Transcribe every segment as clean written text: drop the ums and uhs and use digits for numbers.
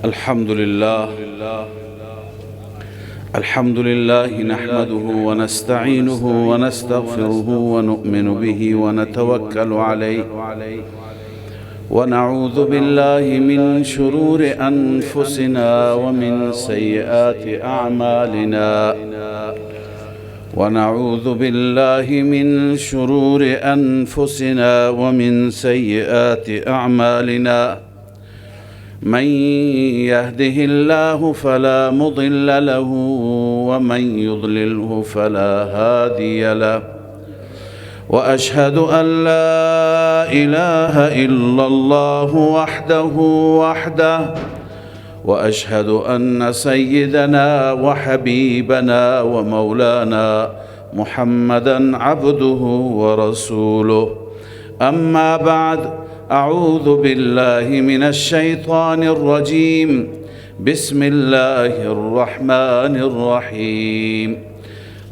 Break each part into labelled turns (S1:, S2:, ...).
S1: الحمد لله نحمده ونستعينه ونستغفره ونؤمن به ونتوكل عليه ونعوذ بالله من شرور أنفسنا ومن سيئات أعمالنا ونعوذ بالله من شرور أنفسنا ومن سيئات أعمالنا من يهده الله فلا مضل له ومن يضلله فلا هادي له وأشهد أن لا إله إلا الله وحده وأشهد أن سيدنا وحبيبنا ومولانا محمدًا عبده ورسوله. أما بعد، أعوذ بالله من الشيطان الرجيم. بسم الله الرحمن الرحيم.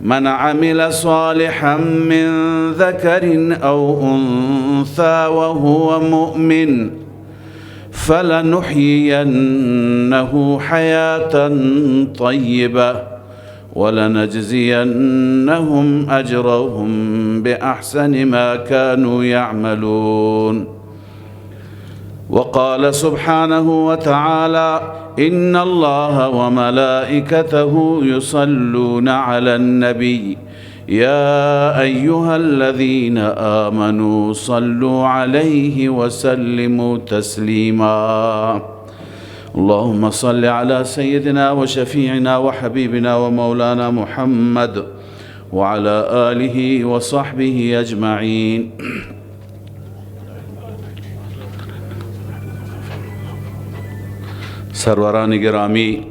S1: من عمل صالحا من ذكر أو أنثى وهو مؤمن فلنحيينه حياة طيبة ولنجزينهم أجرهم بأحسن ما كانوا يعملون. وقال سبحانه وتعالى: إن الله وملائكته يصلون على النبي يا أيها الذين آمنوا صلوا عليه وسلموا تسليما. اللهم صل على سيدنا وشفيعنا وحبيبنا ومولانا محمد وعلى آله وصحبه أجمعين. سروران گرامی،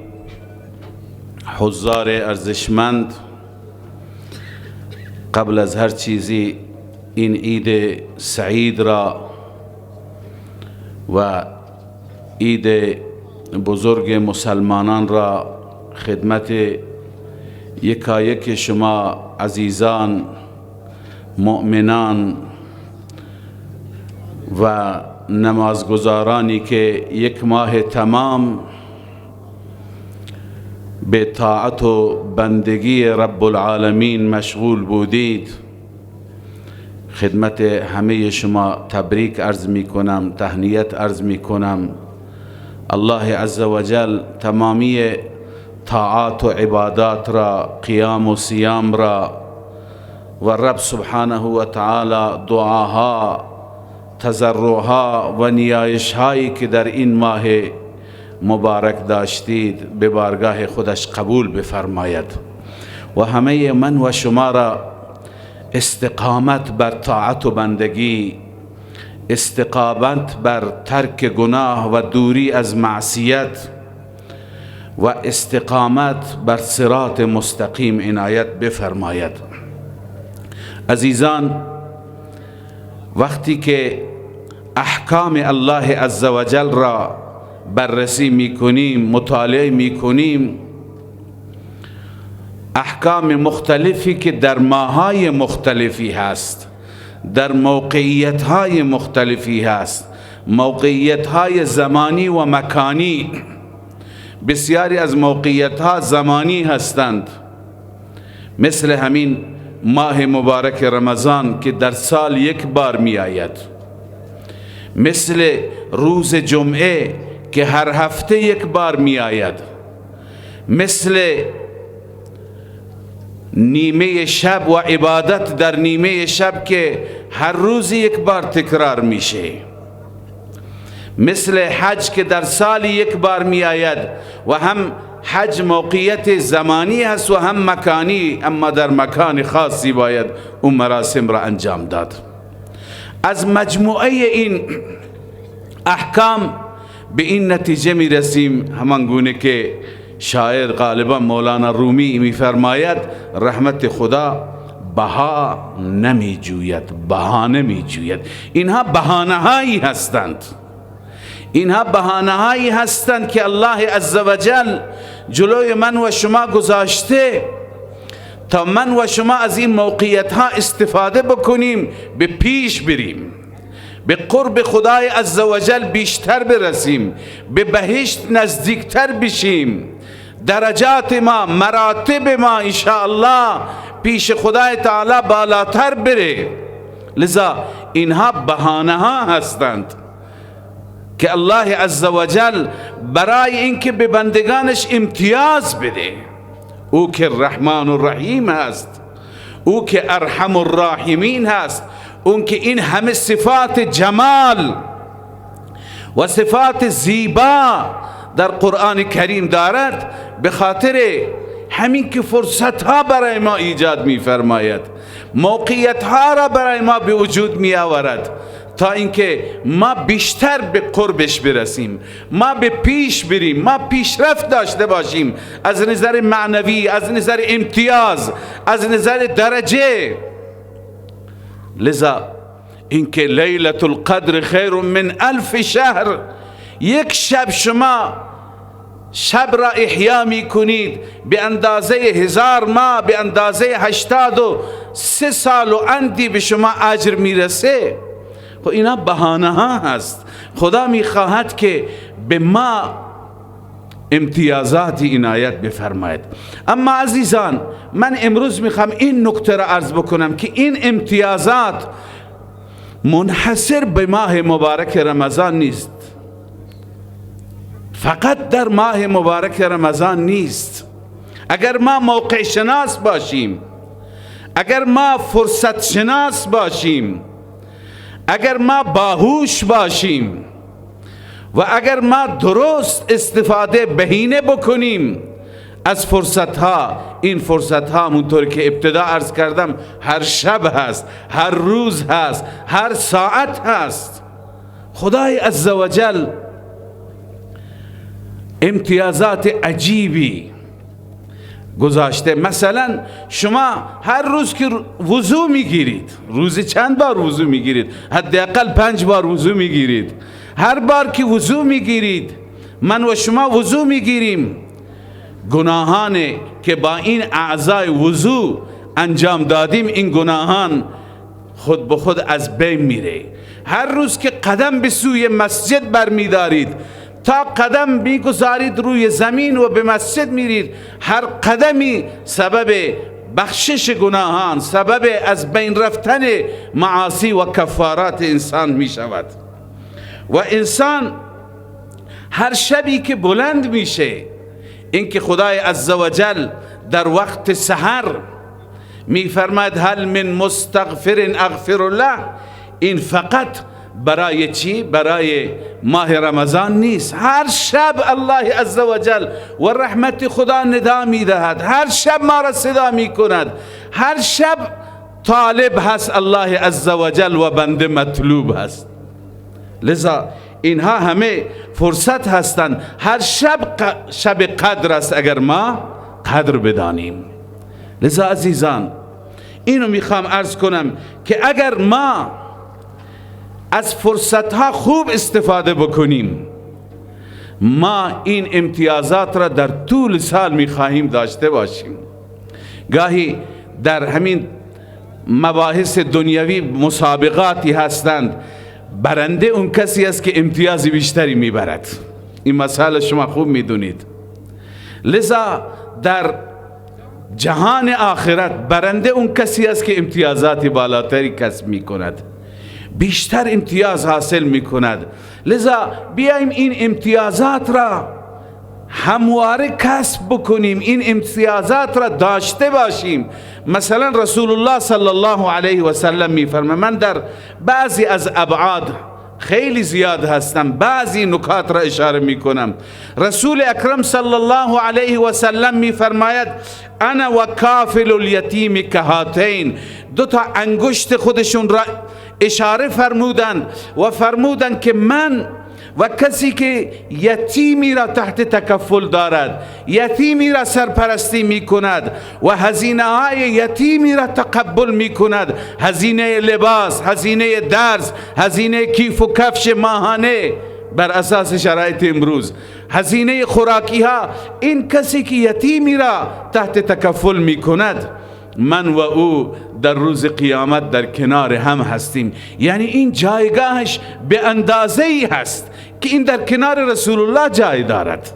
S1: حضار ارزشمند، قبل از هر چیزی این عید سعید را و عید بزرگ مسلمانان را خدمت یکایک شما عزیزان مؤمنان و نمازگزارانی که یک ماه تمام به طاعت و بندگی رب العالمین مشغول بودید، خدمت همه شما تبریک عرض می کنم، تهنیت عرض می کنم. الله عزوجل تمامی طاعات و عبادات را، قیام و صیام را و رب سبحانه و تعالی دعاها، تضرعها و نیایش‌هایی که در این ماه مبارک داشتید به بارگاه خودش قبول بفرماید و همه من و شما را استقامت بر طاعت و بندگی، استقامت بر ترک گناه و دوری از معصیت و استقامت بر صراط مستقیم عنایت بفرماید. عزیزان، وقتی که احکام الله عزوجل را بررسی میکنیم، مطالعه میکنیم، احکام مختلفی که در ماهای مختلفی هست، در موقعیت‌های مختلفی هست، موقعیت‌های زمانی و مکانی، بسیاری از موقعیت‌ها زمانی هستند، مثل همین ماه مبارک رمضان که در سال یک بار می آید، مثل روز جمعه که هر هفته یک بار می آید، مثل نیمه شب و عبادت در نیمه شب که هر روز یک بار تکرار میشه، مثل حج که در سال یک بار می آید و هم حج موقعیت زمانی هست و هم مکانی، اما در مکان خاصی باید اون مراسم را انجام داد. از مجموعه این احکام به این نتیجه می رسیم، همان گونه که شاعر غالبا مولانا رومی می فرماید: رحمت خدا بها نمی جوید، بهانه می جوید. اینها بهانه هایی هستند، اینها بهانه هایی هستند که الله عزوجل جلوی من و شما گذاشته تا من و شما از این موقعیت ها استفاده بکنیم، به پیش بریم. به قرب خدای عزوجل بیشتر برسیم، به بهشت نزدیکتر بشیم، درجات ما، مراتب ما انشاءالله پیش خدای تعالی بالاتر بره. لذا اینها بهانه ها هستند که الله عزوجل برای اینکه به بندگانش امتیاز بده. او که الرحمن الرحیم هست، او که ارحم الراحمین هست، اون که این همه صفات جمال و صفات زیبا در قرآن کریم دارد، به خاطر همین که فرصت ها برای ما ایجاد می فرماید، موقعیت ها را برای ما به وجود می آورد تا اینکه ما بیشتر به قربش برسیم، ما به پیش بریم، ما پیشرفت داشته باشیم از نظر معنوی، از نظر امتیاز، از نظر درجه. لذا اینکه لیلة القدر خیر من 1000 شهر، یک شب شما شب را احیا می کنید به اندازه 1000 ماه، به اندازه 83 سال و اندی به شما اجر میرسه. خب اینا بهانه ها هست. خدا می خواهد که به ما امتیازاتی عنایت بفرماید. اما عزیزان، من امروز میخوام این نکته را عرض بکنم که این امتیازات منحصر به ماه مبارک رمضان نیست، فقط در ماه مبارک رمضان نیست. اگر ما موقع شناس باشیم، اگر ما فرصت شناس باشیم، اگر ما باهوش باشیم و اگر ما درست استفاده بهینه بکنیم از فرصت ها، این فرصت ها همونطور که ابتدا عرض کردم هر شب هست، هر روز هست، هر ساعت هست. خدای عزوجل امتیازات عجیبی گذاشته. مثلا شما هر روز که وضو میگیرید، روزی چند بار وضو میگیرید؟ حداقل 5 بار وضو میگیرید. هر بار که وضو میگیرید، من و شما وضو میگیریم، گناهانی که با این اعضای وضو انجام دادیم، این گناهان خود به خود از بین میره. هر روز که قدم به سوی مسجد برمیدارید، تا قدم میگذارید روی زمین و به مسجد میرید، هر قدمی سبب بخشش گناهان، سبب از بین رفتن معاصی و کفارات انسان میشود. و انسان هر شبی که بلند میشه، اینکه خدای عزوجل در وقت سحر میفرماید هل من مستغفر اغفر الله، این فقط برای چی؟ برای ماه رمضان نیست. هر شب الله عزوجل و رحمت خدا ندا میدهد، هر شب ما را صدا میکند، هر شب طالب هست الله عزوجل و بنده مطلوب هست. لذا اینها همه فرصت هستند. هر شب قدر است اگر ما قدر بدانیم. لذا عزیزان، اینو میخوام عرض کنم که اگر ما از فرصت ها خوب استفاده بکنیم، ما این امتیازات را در طول سال میخواهیم داشته باشیم. گاهی در همین مباحث دنیوی مسابقاتی هستند، برنده اون کسی است که امتیاز بیشتری میبرد. این مسئله شما خوب میدونید. لذا در جهان آخرت برنده اون کسی است که امتیازات بالاتری کسب میکند، بیشتر امتیاز حاصل میکند. لذا بیایم این امتیازات را همواره کسب بکنیم، این امتیازات را داشته باشیم. مثلا رسول الله صلی الله علیه و سلم میفرماید، من در بعضی از ابعاد خیلی زیاد هستم، بعضی نکات را اشاره میکنم. رسول اکرم صلی الله علیه و سلم میفرماید انا و کافل الیتیم کهاتین، 2 انگشت خودشون را اشاره فرمودن و فرمودن که من و کسی که یتیمی را تحت تکفل دارد، یتیمی را سرپرستی می کند و هزینه های یتیمی را تقبل می کند، هزینه لباس، هزینه درس، هزینه کیف و کفش ماهانه بر اساس شرایط امروز، هزینه خوراکی ها، این کسی که یتیمی را تحت تکفل می کند من و او در روز قیامت در کنار هم هستیم. یعنی این جایگاهش به اندازه ای هست که این در کنار رسول الله جای دارد.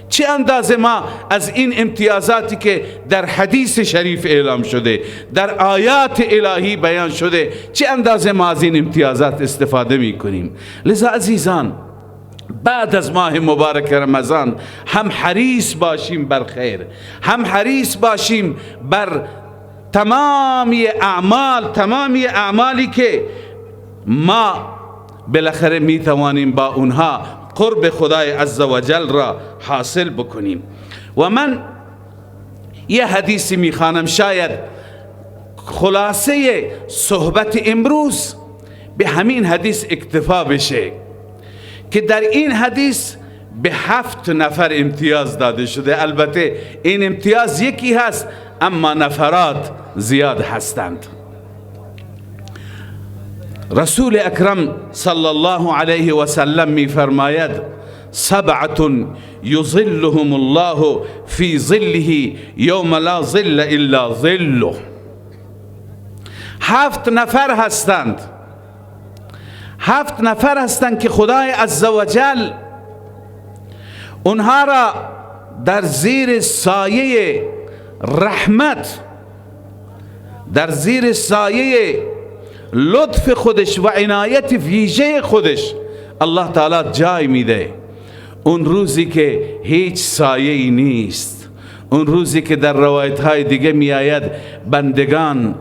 S1: چه اندازه ما از این امتیازاتی که در حدیث شریف اعلام شده، در آیات الهی بیان شده، چه اندازه ما از این امتیازات استفاده می کنیم. لذا عزیزان، بعد از ماه مبارک رمضان هم حریص باشیم بر خیر، هم حریص باشیم بر تمامی اعمالی که ما بالاخره می توانیم با اونها قرب خدای عزوجل را حاصل بکنیم. و من یه حدیثی میخوانم، شاید خلاصه صحبت امروز به همین حدیث اکتفا بشه، که در این حدیث به 7 نفر امتیاز داده شده. البته این امتیاز یکی هست اما نفرات زیاد هستند. رسول اکرم صلی الله علیه و سلم می فرماید 7 یظلهم الله فی ظله یوم لا ظل الا ظله. 7 نفر هستند، 7 نفر هستند که خدای عزوجل اونها را در زیر سایه رحمت، در زیر سایه لطف خودش و عنایت ویژه خودش الله تعالی جای میده. اون روزی که هیچ سایه‌ای نیست، اون روزی که در روایت های دیگه می آید بندگان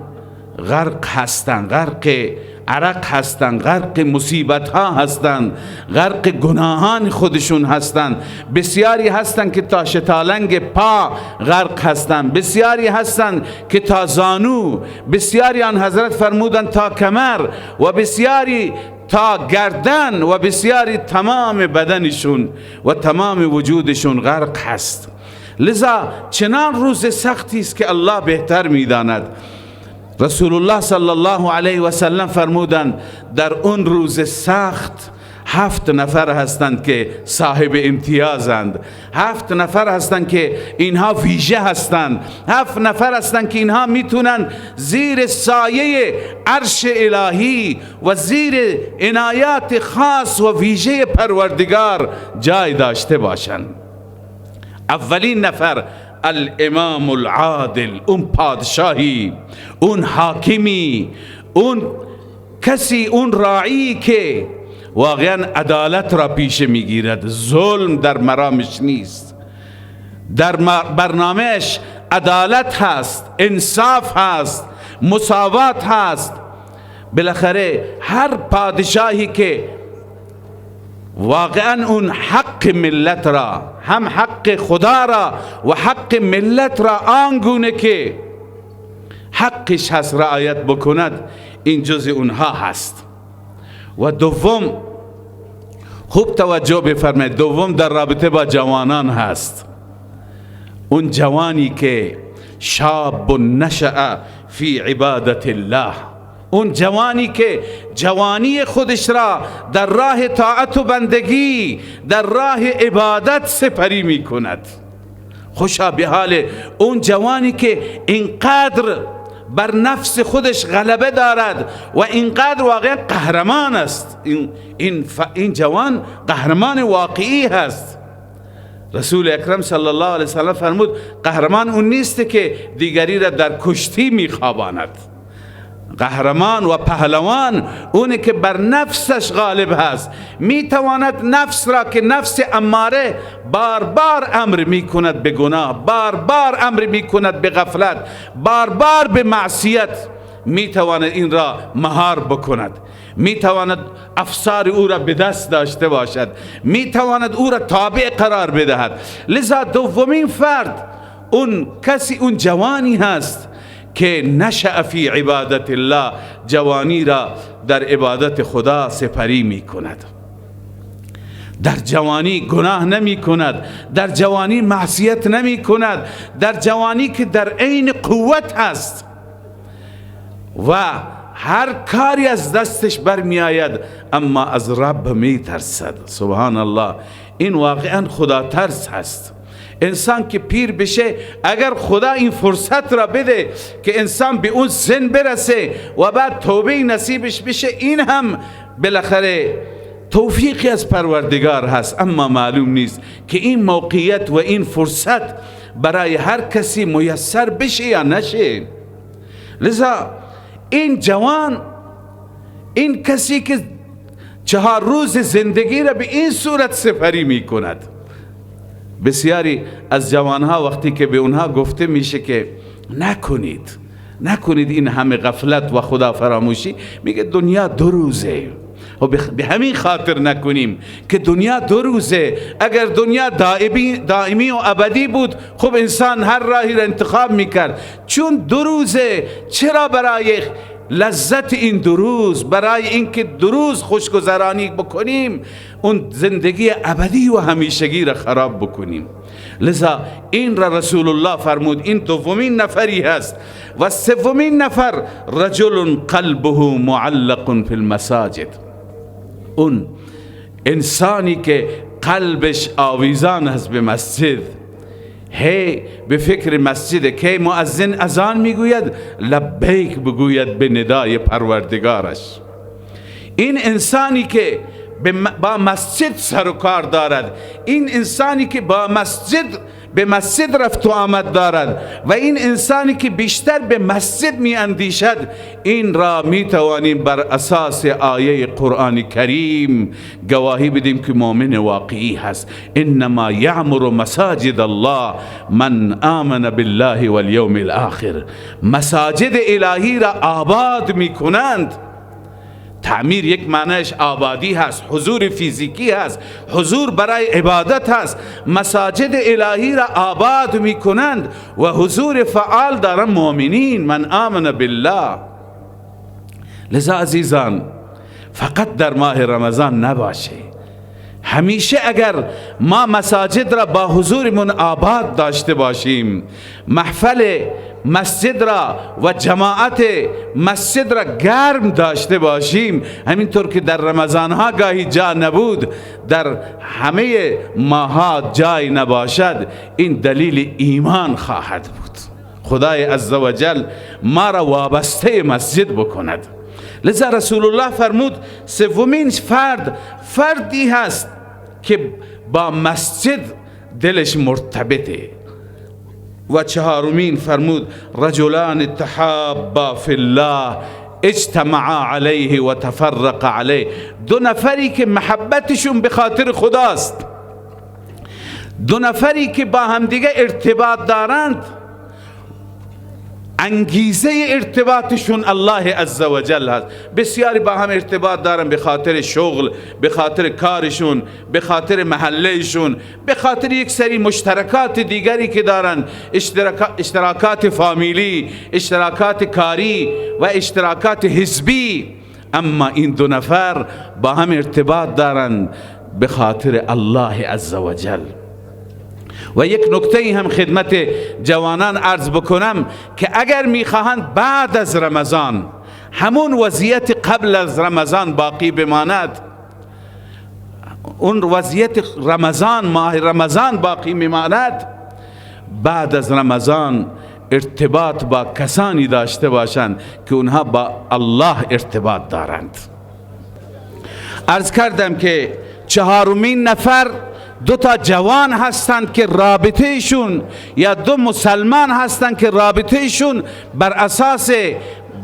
S1: غرق هستند، غرق عرق هستند، غرق مصیبت ها هستند، غرق گناهان خودشون هستند. بسیاری هستند که تا شتالنگ پا غرق هستند، بسیاری هستند که تا زانو، بسیاری آن حضرت فرمودند تا کمر، و بسیاری تا گردن، و بسیاری تمام بدنشون و تمام وجودشون غرق هست. لذا چنان روز سختی است که الله بهتر میداند. رسول الله صلی الله علیه و سلم فرمودند در اون روز سخت 7 نفر هستند که صاحب امتیازند، 7 نفر هستند که اینها ویژه هستند، 7 نفر هستند که اینها میتونن زیر سایه عرش الهی و زیر عنایات خاص و ویژه پروردگار جای داشته باشند. اولین نفر الامام العادل، اون پادشاهی، اون حاکمی، اون کسی، اون راعی که واقعا عدالت را پیش میگیرد، ظلم در مرامش نیست، در برنامهش عدالت هست، انصاف هست، مساوات هست. بالاخره هر پادشاهی که واقعا اون حق ملت را، هم حق خدا را و حق ملت را آنگونه که حقش هست رعایت بکند، این جز اونها هست. و دوم، خوب توجه بفرمایید، دوم در رابطه با جوانان هست. اون جوانی که شاب نشأ فی عبادت الله، اون جوانی که جوانی خودش را در راه طاعت و بندگی، در راه عبادت سپری می کند. خوشا به حال اون جوانی که اینقدر بر نفس خودش غلبه دارد و اینقدر واقعا قهرمان است. این جوان قهرمان واقعی هست. رسول اکرم صلی الله علیه وسلم فرمود قهرمان اون نیست که دیگری را در کشتی میخواباند. قهرمان و پهلوان اونه که بر نفسش غالب هست، میتواند نفس را که نفس اماره بار بار امر میکند به گناه، بار بار امر میکند به غفلت، بار بار به معصیت، میتواند این را مهار بکند، میتواند افسار او را به دست داشته باشد، میتواند او را تابع قرار بدهد. لذا دومین فرد اون کسی، اون جوانی هست که نشأ فی عبادت الله، جوانی را در عبادت خدا سپری می کند، در جوانی گناه نمی کند، در جوانی معصیت نمی کند، در جوانی که در عین قوت هست و هر کاری از دستش برمی آید اما از رب می ترسد. سبحان الله، این واقعا خدا ترس هست، انسان که پیر بشه، اگر خدا این فرصت را بده که انسان به اون سن برسه و بعد توبه نصیبش بشه، این هم بالاخره توفیقی از پروردگار هست. اما معلوم نیست که این موقعیت و این فرصت برای هر کسی میسر بشه یا نشه. لذا این جوان، این کسی که 4 روز زندگی را به این صورت سپری می کند، بسیاری از جوانها وقتی که به اونها گفته میشه که نکنید این همه غفلت و خدا فراموشی، میگه دنیا 2 روزه و به همین خاطر نکنیم که دنیا 2 روزه. اگر دنیا دائمی و ابدی بود خب انسان هر راهی را انتخاب میکرد. چون 2 روزه، چرا برای لذت این 2 روز، برای اینکه 2 روز خوشگذرانی بکنیم اون زندگی ابدی و همیشگی را خراب بکنیم؟ لذا این را رسول الله فرمود این 2مین نفری هست. و 3مین نفر رجل قلبه معلق فی المساجد، اون انسانی که قلبش آویزان است به مسجد، هی به فکر مسجد که مؤذن اذان میگوید لبیک بگوید به ندای پروردگارش. این انسانی که با مسجد سر و کار دارد، این انسانی که به مسجد رفت و آمد دارد و این انسانی که بیشتر به مسجد می اندیشد، این را می توانیم بر اساس آیه قرآن کریم گواهی بدیم که مؤمن واقعی هست. انما یعمر مساجد الله من آمن بالله والیوم الاخر. مساجد الهی را آباد می کنند. تعمیر یک معنیش آبادی هست، حضور فیزیکی هست، حضور برای عبادت هست. مساجد الهی را آباد می کنند و حضور فعال دارن مؤمنین، من آمن بالله. لذا عزیزان فقط در ماه رمضان نباشه، همیشه اگر ما مساجد را با حضورمون آباد داشته باشیم، محفل مسجد را و جماعت مسجد را گرم داشته باشیم، همینطور که در رمضان ها گاهی جا نبود در همه ماها جای نباشد، این دلیل ایمان خواهد بود. خدای عزوجل ما را وابسته مسجد بکند. لذا رسول الله فرمود 3مین فردی هست که با مسجد دلش مرتبطه. و 4مین فرمود رجلان تحابا فی الله اجتمعا علیه و تفرق علیه. 2 نفری که محبتشون به خاطر خداست، 2 نفری که با همدیگه ارتباط دارند، انگیزه ارتباطشون الله عزوجل هست. بسیاری با هم ارتباط دارن به خاطر شغل، به خاطر کارشون، به خاطر محلهشون، به خاطر یک سری مشترکات دیگری که دارن، اشتراکات فامیلی، اشتراکات کاری و اشتراکات حزبی. اما این 2 نفر با هم ارتباط دارن به خاطر الله عزوجل. و یک نکته هم خدمت جوانان عرض بکنم که اگر میخواهند بعد از رمضان همون وضعیت قبل از رمضان باقی بماند، اون وضعیت رمضان، ماه رمضان باقی میماند، بعد از رمضان ارتباط با کسانی داشته باشند که اونها با الله ارتباط دارند. عرض کردم که 4مین نفر 2 تا جوان هستند که رابطهشون، یا 2 مسلمان هستند که رابطهشون بر اساس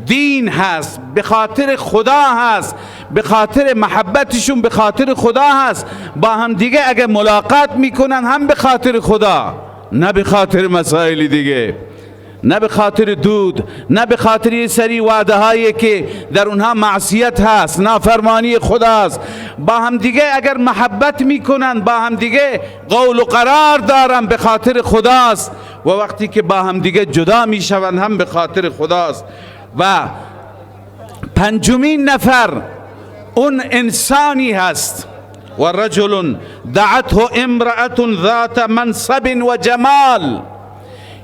S1: دین هست، به خاطر خدا هست، به خاطر محبتشون به خاطر خدا هست. با هم دیگه اگر ملاقات میکنن هم به خاطر خدا، نه به خاطر مسائل دیگه، نه به خاطر دود، نه به خاطر یه سری وعده هایی که در اونها معصیت هست، نافرمانی خداست. با هم دیگه اگر محبت میکنن، با هم دیگه قول و قرار دارن، به خاطر خداست. و وقتی که با هم دیگه جدا میشون هم به خاطر خداست. و 5مین نفر اون انسانی هست و رجل دعته امرأة ذات منصب و جمال،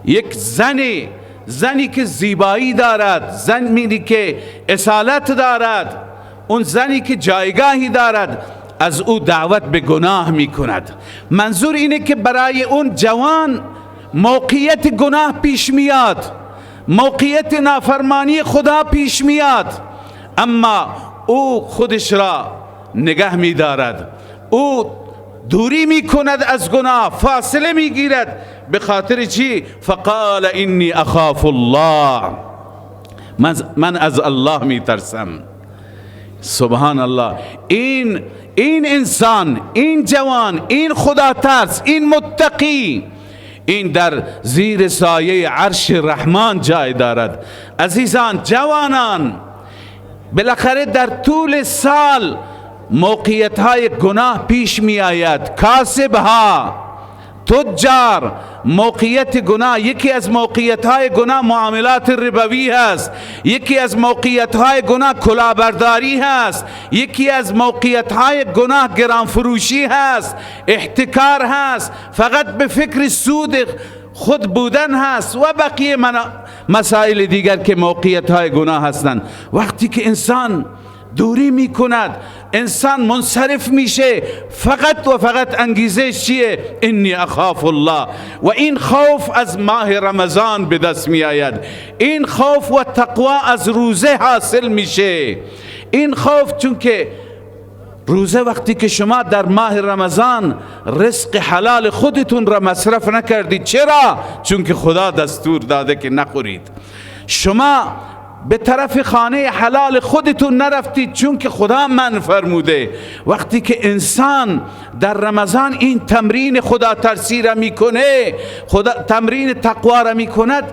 S1: یک زنی که زیبایی دارد، زنی که اصالت دارد، اون زنی که جایگاهی دارد، از او دعوت به گناه می کند. منظور اینه که برای اون جوان موقعیت گناه پیش میاد، موقعیت نافرمانی خدا پیش میاد، اما او خودش را نگه می دارد، او دوری می کند از گناه، فاصله می گیرد. به خاطر چی؟ فقال انی اخاف الله، من از الله می ترسم. سبحان الله. این انسان، این جوان، این خدا ترس، این متقی، این در زیر سایه عرش رحمان جای دارد. عزیزان، جوانان، بالاخره در طول سال موقعیت های گناه پیش می آید. کاسب ها، تجار، موقعیت گناه. یکی از موقعیت های گناه معاملات ربوی هست، یکی از موقعیت های گناه کلاهبرداری هست، یکی از موقعیت های گناه گرانفروشی هست، احتکار هست، فقط به فکر سود خود بودن هست و بقیه مسائل دیگر که موقعیت های گناه هستند. وقتی که انسان دوری می کند، انسان منصرف میشه، فقط و فقط انگیزه چیه؟ انی اخاف الله. و این خوف از ماه رمضان به دست می آید، این خوف و تقوا از روزه حاصل میشه. این خوف چون که روزه وقتی که شما در ماه رمضان رزق حلال خودتون را مصرف نکردید، چرا؟ چون که خدا دستور داده که نخورید. شما به طرف خانه حلال خودتون نرفتید چون که خدا من فرموده. وقتی که انسان در رمضان این تمرین خدا ترسی را میکنه، تمرین تقوا را میکند،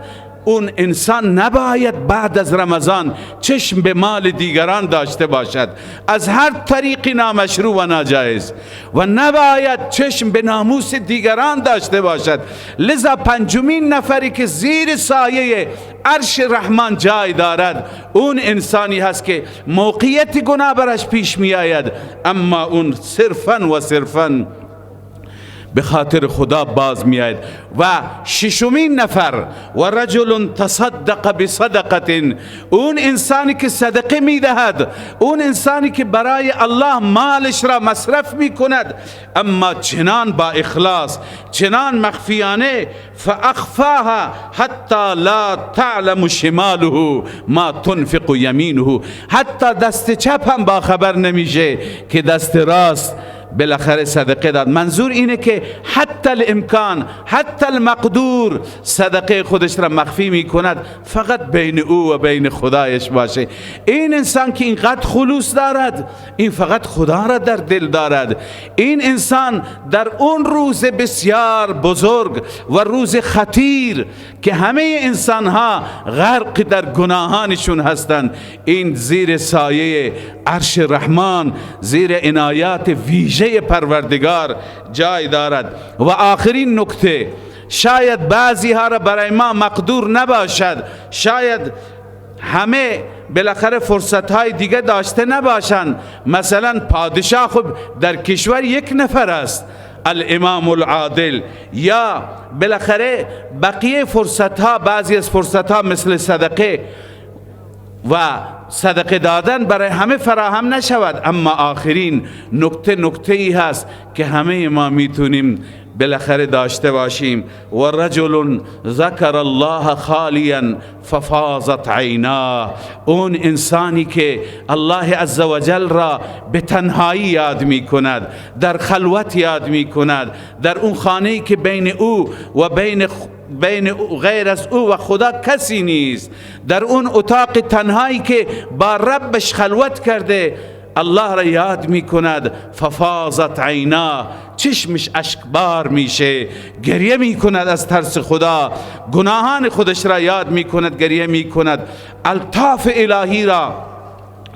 S1: اون انسان نباید بعد از رمضان چشم به مال دیگران داشته باشد از هر طریقی نامشروع و ناجایز، و نباید چشم به ناموس دیگران داشته باشد. لذا پنجمین نفری که زیر سایه عرش رحمان جای دارد اون انسانی هست که موقعیت گناه برش پیش می آید، اما اون صرفاً و صرفاً به خاطر خدا باز می آید. و ششمین نفر، و رجل تصدق بصدقه، اون انسانی که صدقه می دهد، اون انسانی که برای الله مالش را مصرف می کند، اما چنان با اخلاص، چنان مخفیانه، فاخفاها حتی لا تعلم شماله ما تنفق یمینه، حتی دست چپ هم با خبر نمیشه که دست راست بالاخره صدقه داد. منظور اینه که حتی الامکان، حتی المقدور، صدقه خودش را مخفی می کند، فقط بین او و بین خدایش باشه. این انسان که اینقدر خلوص دارد، این فقط خدا را در دل دارد. این انسان در اون روز بسیار بزرگ و روز خطیر که همه انسان ها غرق در گناهانشون هستند، این زیر سایه عرش رحمان، زیر عنایات ویژه پروردگار جای دارد. و آخرین نکته، شاید بعضی ها را برای ما مقدور نباشد، شاید همه بالاخره فرصت های دیگه داشته نباشند. مثلا پادشاه خب در کشور یک نفر است، الامام العادل، یا بالاخره بقیه فرصت ها، بعضی از فرصت ها مثل صدقه و صدقه دادن برای همه فراهم نشود. اما آخرین نکته ای هست که همه ما میتونیم بالاخره داشته باشیم، و رجل ذکر الله خالیا ففاضت عیناه، اون انسانی که الله عزوجل را به تنهایی یاد می کند، در خلوت یاد می کند، در اون خانه‌ای که بین او و بین غیر از او و خدا کسی نیست، در اون اتاق تنهایی که با ربش خلوت کرده الله را یاد می کند، ففاضت عینا، چشمش اشکبار میشه، گریه می کند از ترس خدا، گناهان خودش را یاد می کند، گریه می کند، الطاف الهی را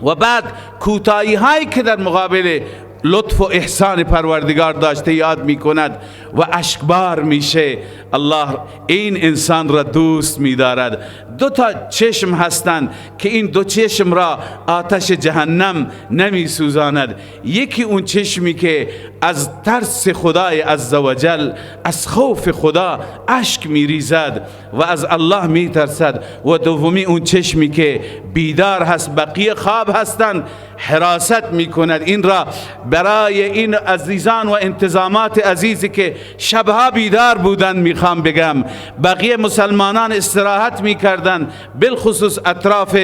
S1: و بعد کوتاهی هایی که در مقابل لطف و احسان پروردگار داشته یاد می کند و اشکبار میشه. الله این انسان را دوست می دارد. دو تا چشم هستند که این دو چشم را آتش جهنم نمی سوزاند. یکی اون چشمی که از ترس خدای عزوجل، از خوف خدا اشک می ریزد و از الله می ترسد، و دومی اون چشمی که بیدار هست، بقیه خواب هستند، حراست میکند. این را برای این عزیزان و انتظامات عزیزی که شبها بیدار بودند میخوام بگم. بقیه مسلمانان استراحت میکردند، بالخصوص اطراف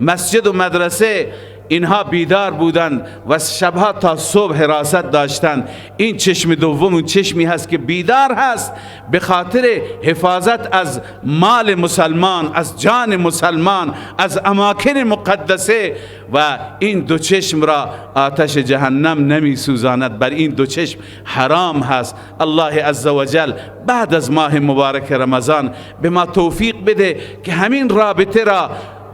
S1: مسجد و مدرسه اینها بیدار بودند و شبها تا صبح حراست داشتند. این چشم دوم اون چشمی هست که بیدار هست به خاطر حفاظت از مال مسلمان، از جان مسلمان، از اماکن مقدسه، و این دو چشم را آتش جهنم نمی سوزاند. بر این دو چشم حرام هست. الله عزوجل بعد از ماه مبارک رمضان به ما توفیق بده که همین رابطه را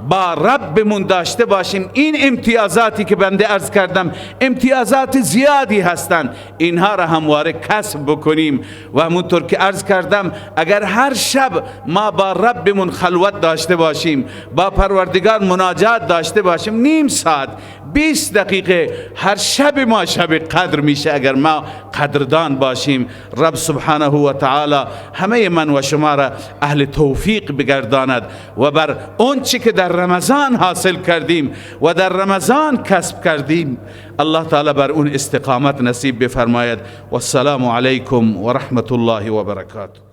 S1: با ربمون داشته باشیم. این امتیازاتی که بنده عرض کردم امتیازات زیادی هستند، اینها را همواره کسب بکنیم. و همونطور که عرض کردم اگر هر شب ما با ربمون خلوت داشته باشیم، با پروردگار مناجات داشته باشیم، نیم ساعت 20 دقیقه هر شب ما شب قدر میشه اگر ما قدردان باشیم. رب سبحانه و تعالی همه من و شما را اهل توفیق بگرداند و بر اون چی که در رمضان حاصل کردیم و در رمضان کسب کردیم الله تعالی بر اون استقامت نصیب بفرماید. و السلام علیکم و رحمت الله و برکاته.